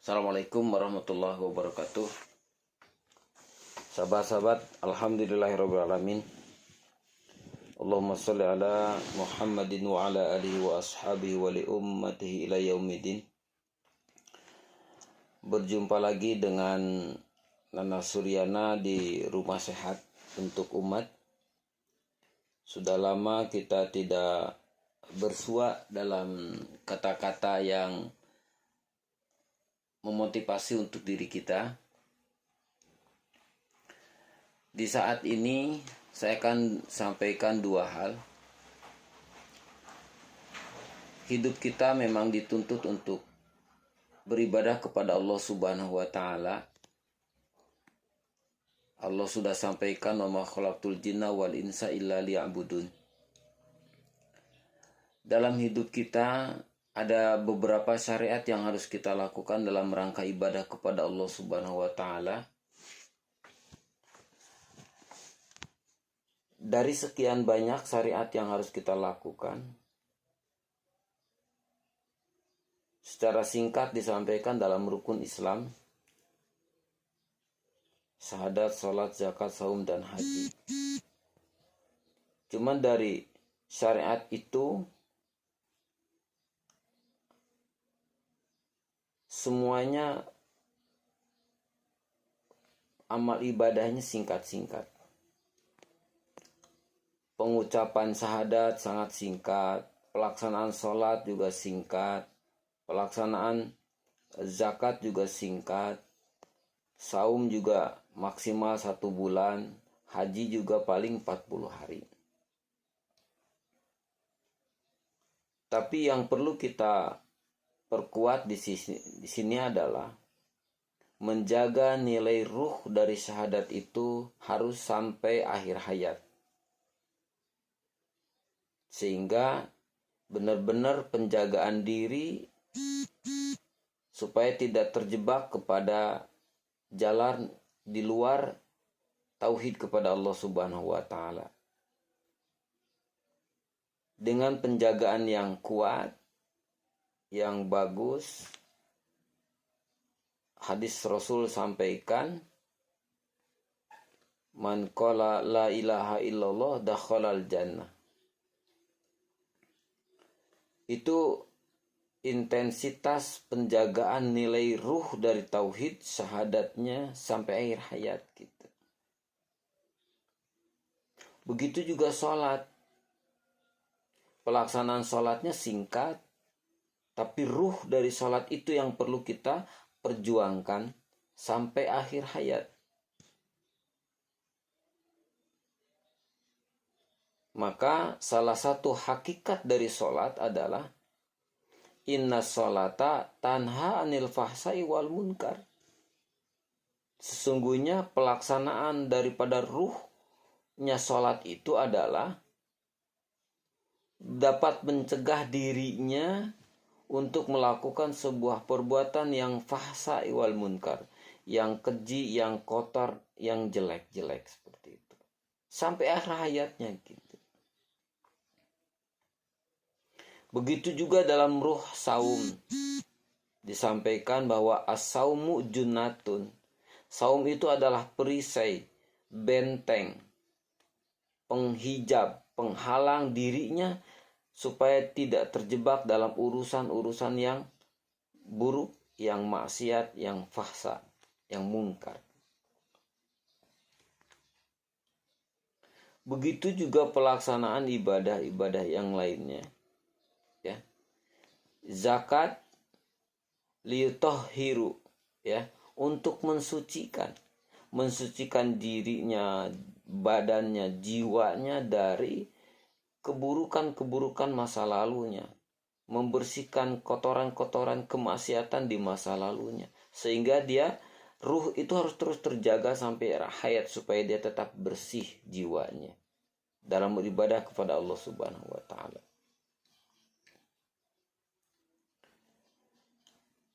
Assalamualaikum warahmatullahi wabarakatuh. Sahabat-sahabat, alhamdulillahirrabbilalamin. Allahumma salli ala Muhammadin wa ala alihi wa ashabihi wa li ummatihi ila yaumidin. Berjumpa lagi dengan Nana Suryana di Rumah Sehat untuk Umat. Sudah lama kita tidak bersua dalam kata-kata yang memotivasi untuk diri kita. Di saat ini saya akan sampaikan dua hal. Hidup kita memang dituntut untuk beribadah kepada Allah Subhanahu wa taala. Allah sudah sampaikan, wa ma khalaqtul jinna wal insa illa liya'budun. Dalam hidup kita ada beberapa syariat yang harus kita lakukan dalam rangka ibadah kepada Allah Subhanahu wa taala. Dari sekian banyak syariat yang harus kita lakukan, secara singkat disampaikan dalam rukun Islam: syahadat, salat, zakat, saum, dan haji. Cuman dari syariat itu semuanya amal ibadahnya singkat-singkat. Pengucapan syahadat sangat singkat, pelaksanaan sholat juga singkat, pelaksanaan zakat juga singkat, saum juga maksimal 1 bulan, haji juga paling 40 hari. Tapi yang perlu kita perkuat di sini adalah menjaga nilai ruh dari syahadat itu harus sampai akhir hayat. Sehingga benar-benar penjagaan diri supaya tidak terjebak kepada jalan di luar tauhid kepada Allah Subhanahu wa taala. Dengan penjagaan yang kuat, yang bagus, hadis Rasul sampaikan, man qala la ilaha illallah dakhalal jannah. Itu intensitas penjagaan nilai ruh dari tauhid syahadatnya sampai akhir hayat kita. Begitu juga sholat. Pelaksanaan sholatnya singkat, tapi ruh dari sholat itu yang perlu kita perjuangkan sampai akhir hayat. Maka salah satu hakikat dari sholat adalah inna sholata tanha anil fahsai wal munkar. Sesungguhnya pelaksanaan daripada ruhnya sholat itu adalah dapat mencegah dirinya untuk melakukan sebuah perbuatan yang fahsai wal munkar, yang keji, yang kotor, yang jelek-jelek seperti itu. Sampai akhir hayatnya gitu. Begitu juga dalam ruh saum. Disampaikan bahwa as-saumu junnatun. Saum itu adalah perisai, benteng, penghijab, penghalang dirinya supaya tidak terjebak dalam urusan-urusan yang buruk, yang maksiat, yang fahsa, yang munkar. Begitu juga pelaksanaan ibadah-ibadah yang lainnya. Ya. Zakat liyutahhiru, ya, untuk mensucikan dirinya, badannya, jiwanya dari keburukan-keburukan masa lalunya, membersihkan kotoran-kotoran kemaksiatan di masa lalunya, sehingga dia ruh itu harus terus terjaga sampai hayat supaya dia tetap bersih jiwanya dalam beribadah kepada Allah Subhanahu wa taala.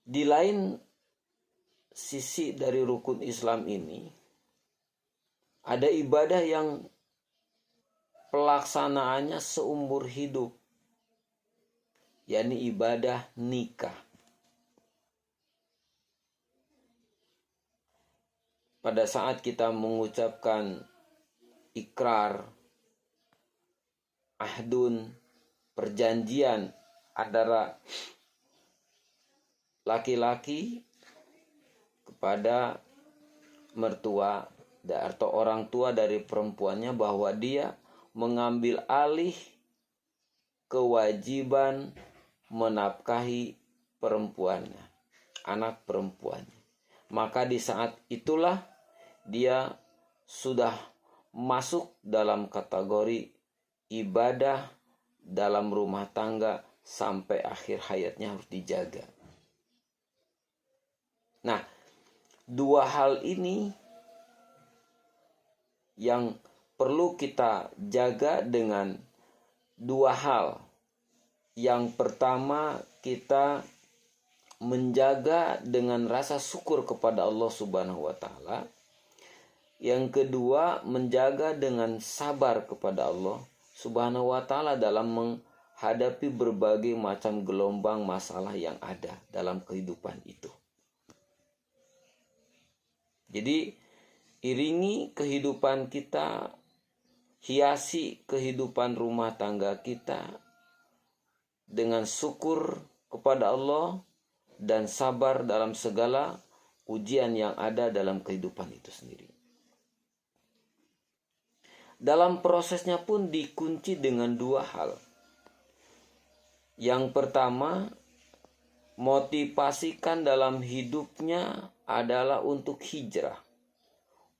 Di lain sisi dari rukun Islam ini, ada ibadah yang pelaksanaannya seumur hidup, yakni ibadah nikah. pada saat kita mengucapkan ikrar, ahdun, perjanjian antara laki-laki kepada mertua atau orang tua dari perempuannya bahwa dia mengambil alih kewajiban menafkahi perempuannya, anak perempuannya. Maka di saat itulah dia sudah masuk dalam kategori ibadah dalam rumah tangga sampai akhir hayatnya harus dijaga. Nah, dua hal ini yang perlu kita jaga dengan dua hal. Yang pertama, kita menjaga dengan rasa syukur kepada Allah Subhanahu wa taala. Yang kedua, menjaga dengan sabar kepada Allah Subhanahu wa taala dalam menghadapi berbagai macam gelombang masalah yang ada dalam kehidupan itu. Jadi, iringi kehidupan kita, hiasi kehidupan rumah tangga kita dengan syukur kepada Allah dan sabar dalam segala ujian yang ada dalam kehidupan itu sendiri. Dalam prosesnya pun dikunci dengan dua hal. Yang pertama, motivasikan dalam hidupnya adalah untuk hijrah,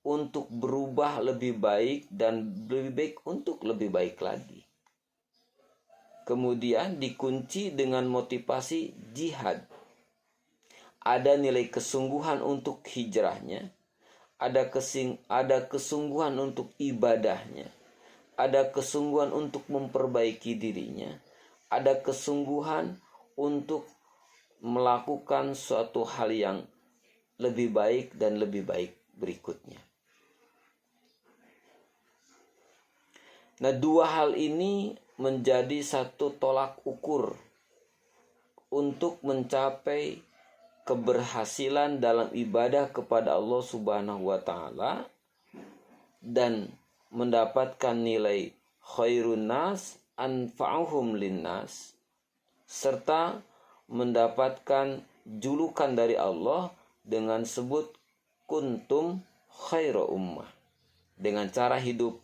untuk berubah lebih baik dan lebih baik untuk lebih baik lagi. Kemudian dikunci dengan motivasi jihad. Ada nilai kesungguhan untuk hijrahnya, ada kesungguhan untuk ibadahnya, ada kesungguhan untuk memperbaiki dirinya, ada kesungguhan untuk melakukan suatu hal yang lebih baik dan lebih baik berikutnya. Nah, dua hal ini menjadi satu tolak ukur untuk mencapai keberhasilan dalam ibadah kepada Allah Subhanahu wa taala dan mendapatkan nilai khairun nas anfa'uhum linnas, serta mendapatkan julukan dari Allah dengan sebut kuntum khairu ummah, dengan cara hidup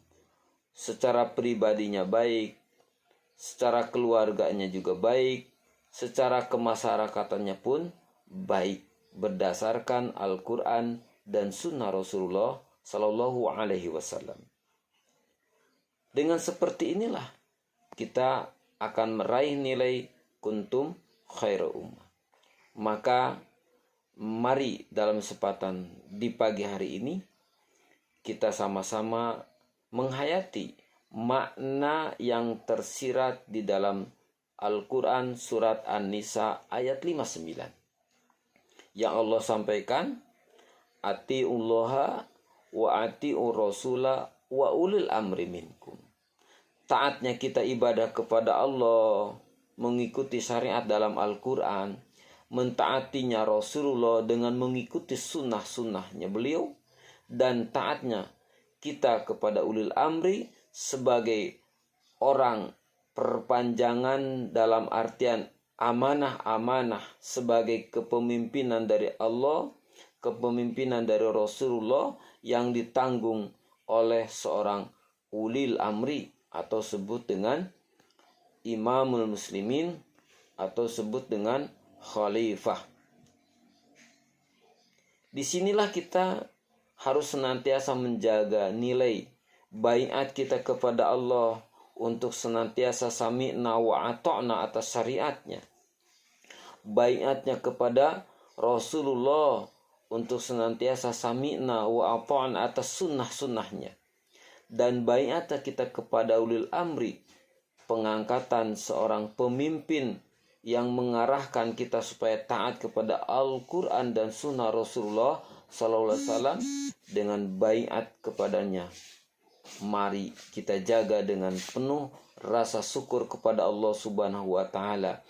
secara pribadinya baik, secara keluarganya juga baik, secara kemasyarakatannya pun baik, berdasarkan Al-Quran dan Sunnah Rasulullah Sallallahu Alaihi Wasallam. Dengan seperti inilah kita akan meraih nilai kuntum khairu ummah. Maka mari dalam kesempatan di pagi hari ini kita sama-sama menghayati makna yang tersirat di dalam Al-Quran surat An-Nisa ayat 59. Yang Allah sampaikan, atiullaha wa atiur rasula wa ulil amri minkum. Taatnya kita ibadah kepada Allah, mengikuti syariat dalam Al-Quran, mentaatinya Rasulullah dengan mengikuti sunnah-sunnahnya beliau, dan taatnya kita kepada ulil amri sebagai orang perpanjangan dalam artian amanah-amanah sebagai kepemimpinan dari Allah, kepemimpinan dari Rasulullah yang ditanggung oleh seorang ulil amri atau sebut dengan imamul muslimin atau sebut dengan khalifah. Disinilah kita harus senantiasa menjaga nilai baiat kita kepada Allah untuk senantiasa sami'na wa ata'na atas syariatnya. Baiatnya kepada Rasulullah untuk senantiasa sami'na wa ata'na atas sunnah-sunnahnya. Dan baiatnya kita kepada ulil amri, pengangkatan seorang pemimpin yang mengarahkan kita supaya taat kepada Al-Quran dan sunnah Rasulullah Sallallahu Alaihi Wasallam dengan baiat kepadanya. Mari kita jaga dengan penuh rasa syukur kepada Allah Subhanahu wa taala